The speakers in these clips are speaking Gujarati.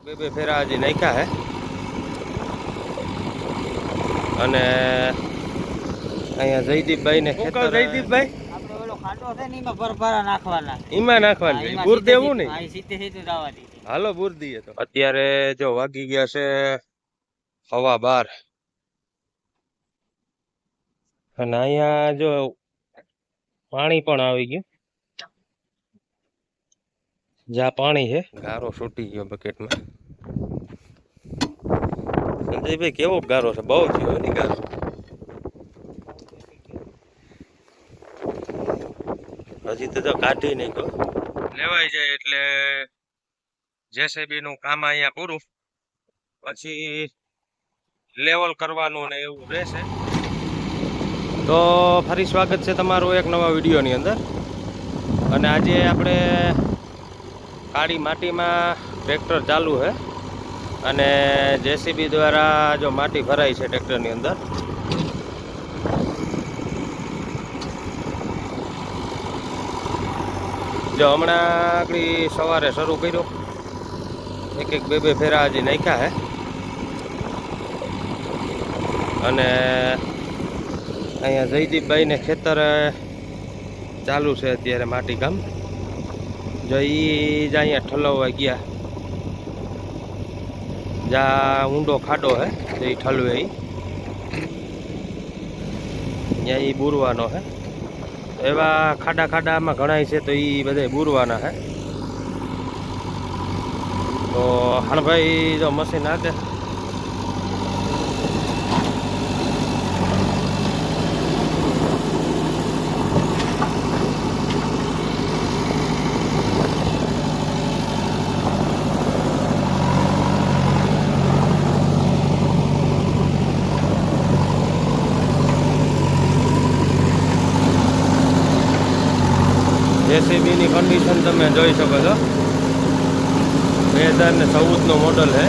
બે ફેરા હજી નાખ્યા હે અને અહીંયા જયદીપભાઈ ને ખેતર જયદીપભાઈ આપણે ઓલો ખાડો છે ને એમાં ભરભરા નાખવાના એમાં નાખવાનું બુર દેવું ને સીધે સીધું જવા દીધી. હાલો બુર દઈએ તો અત્યારે જો વાગી ગયા છે 12:15 અને અહીંયા જો પાણી પણ આવી ગયું. જ્યાં પાણી છે ગારો છૂટી ગયો બકેટમાં. સંજયભાઈ કેવો ગારો છે? બહુ થયો એની ગારો. હજી તો જો કાઢી નહીં ગયો. લેવાઈ જાય એટલે જેસીબી નું કામ અહીંયા પૂરું, પછી લેવલ કરવાનું ને એવું રહેશે. તો ફરી સ્વાગત છે તમારું એક નવા વિડીયોની અંદર. અને આજે આપણે કાળી માટીમાં ટ્રેક્ટર ચાલુ છે અને જેસીબી દ્વારા જો માટી ભરાય છે ટ્રેક્ટરની અંદર. જો હમણાં આગળ સવારે શરૂ કર્યો, એક બે ફેરા હજી નાખ્યા હે અને અહીંયા જયદીપભાઈ ને ખેતર ચાલુ છે અત્યારે માટી કામ. જો ઈ જ અહીંયા ઠલવવા ગયા, જ્યાં ઊંડો ખાડો હે તો એ ઠલવે ત્યાં એ બુરવાનો હે. એવા ખાડા ખાડામાં ઘણાય છે તો એ બધા બુરવાના હે. તો હણભાઈ જો મશીન હાથે જેસીબીની કન્ડિશન તમે જોઈ શકો છો. 2014 મોડલ છે.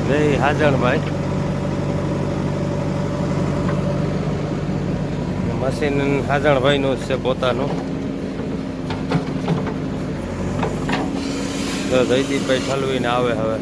જય હાજણભાઈ. મશીન હાજણભાઈનું જ છે પોતાનું. તો જયદીપભાઈ ઠલવીને આવે હવે.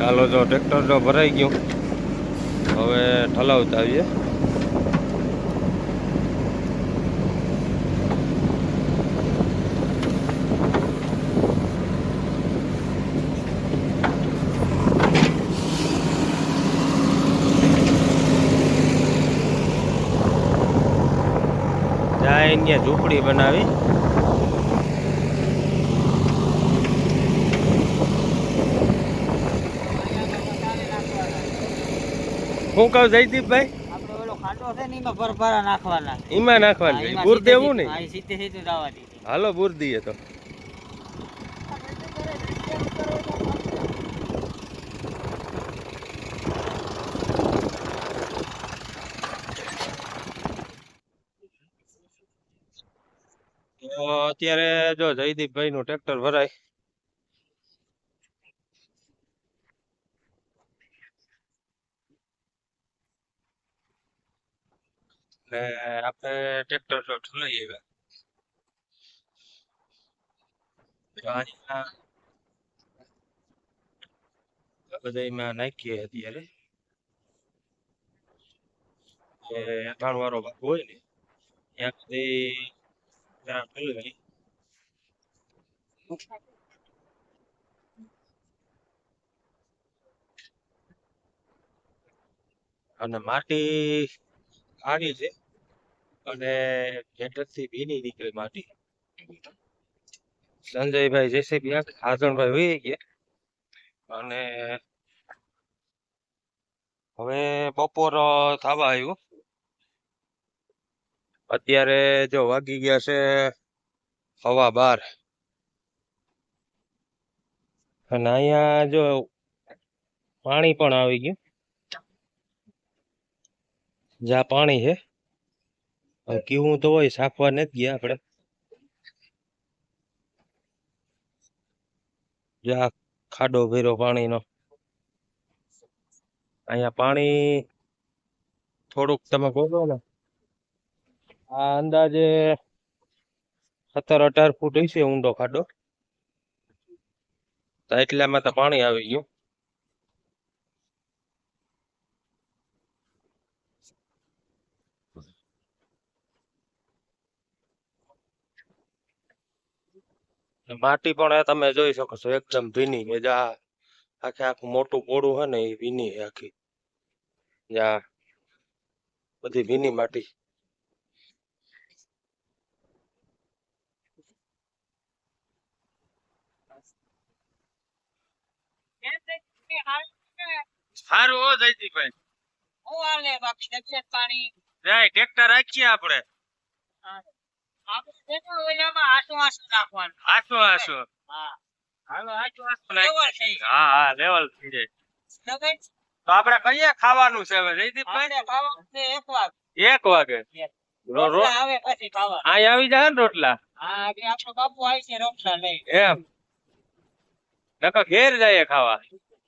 ચાલો જો ટ્રેક્ટર જો ભરાઈ ગયું, હવે ઠલાવતા આવીએ. જાય અહીંયા ઝૂંપડી બનાવી. શું કહું જયદીપભાઈ? આપણે ઓલો ખાડો છે ને એમાં ભરભરા નાખવાના. એમાં નાખવાનું બુર દેવું ને સીધે સીધું જવા દીધી. હાલો બુર દઈએ તો. અત્યારે જો જયદીપભાઈ નું ટ્રેક્ટર ભરાય ને આપણે ટ્રેક્ટર તો લઈ આવ્યા. તો અહીંયા બધામાં નાખીએ અત્યારે જે એઠાણ વાળો ભાગ હોય ને ત્યાં સુધી ત્યાં ઠલવી અને માટી આડી છે અને ખેતરથી ભીની નીકળે માટી. સંજયભાઈ જેસીબી હાજણભાઈ વહી ગયા અને હવે બપોર થવા આવ્યું. અત્યારે જો વાગી ગયા છે 12:15 અને અહીંયા જો પાણી પણ આવી ગયું. જ્યાં પાણી છે હવે કેવું તો હોય, સાફવા નથી ગયા આપણે. જ્યાં ખાડો ભર્યો પાણીનો, અહીંયા પાણી થોડુંક તમે બોલો ને, આ અંદાજે 17-18 ફૂટ હશે ઊંડો ખાડો. તો એટલામાં તો પાણી આવી ગયું. માટી પણ તમે જોઈ શકો છો એકદમ ભીની છે. જ્યાં આખું મોટું પોળું છે ને એ ભીની છે આખી. જ્યાં બધી ભીની માટી. સારું હો જયદીપભાઈ. હું હાલે બાકી તબિયત પાણી જાય ટ્રેક્ટર રાખીએ આપણે. આપણે જેટલું હોય એમાં આસુ નાખવાનું. આસો આસો. હા હાલો આસો આસો લેવલ થઈ ગયું. હા લેવલ થઈ જાય. નગર તો આપણે કઈએ ખાવાનું છે હવે જયદીપભાઈ? આપણે ખાવાનું છે 1 વાગે. 1 વાગે. રોટલા આવે પછી ખાવાનું. અહીં આવી જાય ને રોટલા. હા એટલે આપણો બાપુ આવી છે રોટલા લઈ. એમ નકર ઘેર જઈએ ખાવા.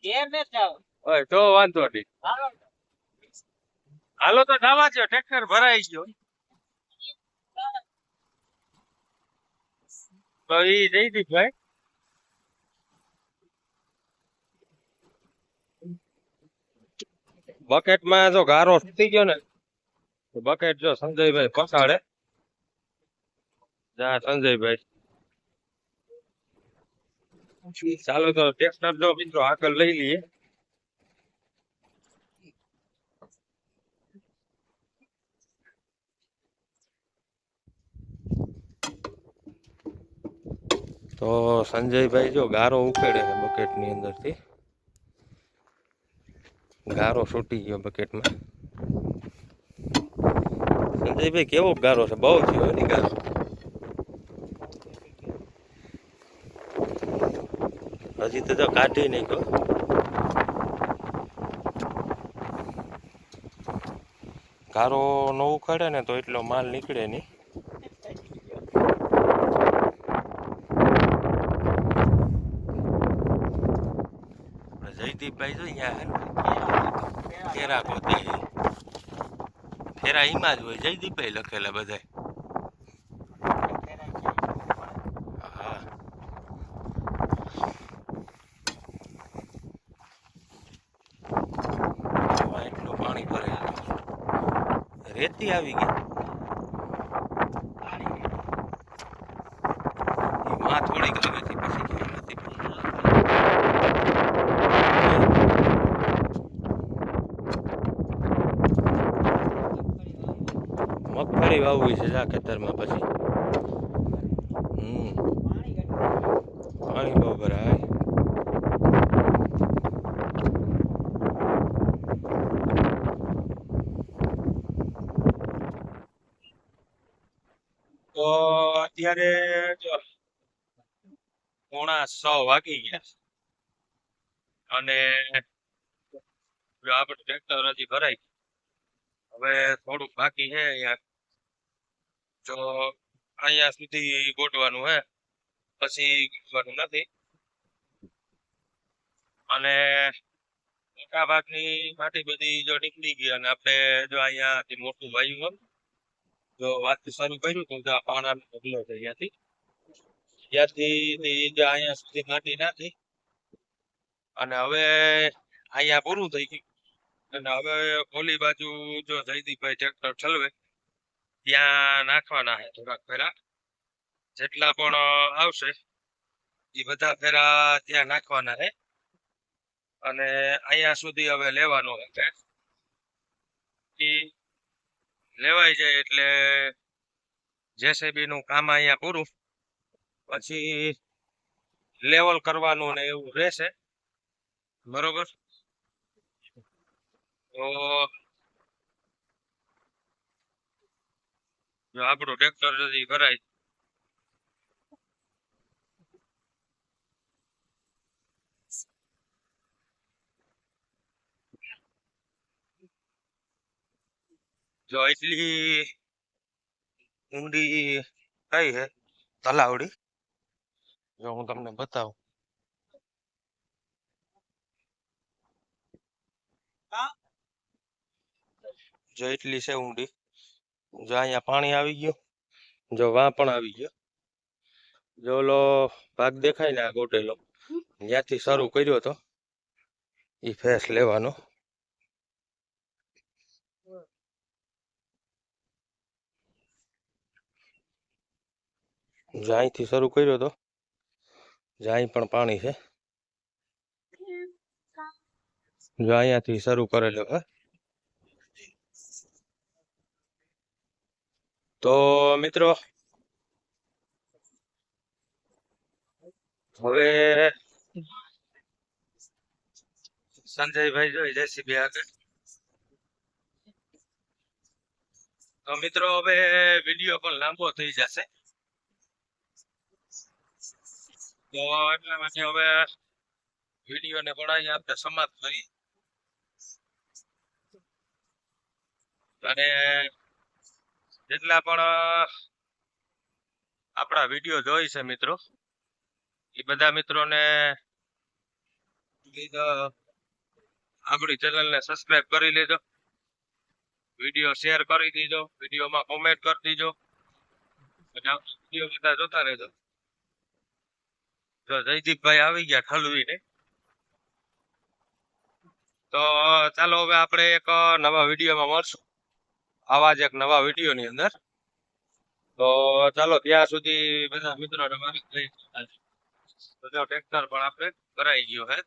ઘેર ને જાવ. ઓય તો વાંધો નહીં. હાલો હાલો તો જવા દો, ટ્રેક્ટર ભરાઈ ગયો. તો ઈ જયદીપભાઈ બકેટમાં જો ગારો સુતી ગયો ને તો બકેટ જો સંજયભાઈ પસાડે. જા સંજયભાઈ. ચાલો તો ટ્રેક્ટર જો મિત્રો આગળ લઈ લઈએ. તો સંજયભાઈ જો ગારો ઉકેડે છે બકેટની અંદરથી. ગારો છૂટી ગયો બકેટમાં. સંજયભાઈ કેવો ગારો છે? બહુ થયો એની ગારો. હજી તો જો કાઢી નહીં ગયો. ગારો ન ઉખાડે ને તો એટલો માલ નીકળે નહીં. જયદીપભાઈ જો અહીંયા ફેરા ગોતે. ફેરા ઈમાં જ હોય જયદીપભાઈ લખેલા બધા. હા એટલું પાણી ભરેલું. રેતી આવી ગઈ. માં થોડીક આગળથી પછી ગઈ નથી. મગફળી વાવવી છે જા ખેતરમાં પછી. પાણી બહુ ભરાય. તો અત્યારે જો 6:45 વાગી ગયા અને જો આપણે ટ્રેક્ટર હજી ભરાઈ ગયું. હવે થોડુંક બાકી છે અહીંયા. જો અહીંયા સુધી ગોઠવાનું હે, પછી ગોઠવાનું નથી. અને મોટા ભાગની માટી બધી જો નીકળી ગઈ અને આપણે જો અહીંયાથી મોટું વાયુ હોય જો વાત શરૂ કર્યું તો ત્યાં પાણાનો ઢગલો છે ત્યાંથી જે અહીંયા સુધી માટી નાખી અને હવે અહીંયા પૂરું થઈ ગયું અને હવે ઓલી બાજુ જો જયદીપભાઈ ટ્રેક્ટર ચલાવે ત્યાં નાખવાના છે થોડાક ફેરા જેટલા પણ આવશે એ બધા ફેરા ત્યાં નાખવાના છે અને અહીંયા સુધી હવે લેવાનું છે ઈ લેવાઈ જાય એટલે જેસીબી નું કામ અહીંયા પૂરું પછી લેવલ કરવાનું ને એવું રહેશે બરોબર તો જો આપણું ટ્રેક્ટર যদি ભરાય જો એટલી ઊંડી કઈ હે તલાવડી જો હું તમને બતાવું જો એટલી છે ઊંડી જો અહીંયા પાણી આવી ગયું જો વાં પણ આવી ગયો જો ઓલો ભાગ દેખાય ને આ ગોટેલો ત્યાંથી શરૂ કર્યો તો એ ફેસ લેવાનો જો અહીંથી શરૂ કર્યો તો જો અહીં પણ પાણી છે જો અહીંયાથી શરૂ કરેલો હે તો મિત્રો હવે સંજયભાઈ જોઈ જેસીબી આગળ તો મિત્રો હવે વિડીયો પણ લાંબો થઈ જશે તો એટલા માટે હવે વિડીયોને પણ અહીંયા આપણે સમાપ્ત કરી અને જેટલા પણ આપણા વિડીયો જોઈ છે મિત્રો એ બધા મિત્રોને આપણી ચેનલને સબસ્ક્રાઇબ કરી લેજો વિડીયો શેર કરી દીજો વિડીયોમાં કોમેન્ટ કરી દીજો અને વિડીયો બધા જોતા રહેજો તો જયદીપભાઈ આવી ગયા ઠલવીને તો ચાલો હવે આપણે એક નવા વિડીયોમાં મળશું આવા જ એક નવા વિડીયોની અંદર તો ચાલો ત્યાં સુધી બધા મિત્રોને ટ્રેક્ટર પણ આપણે કરાઈ ગયો હે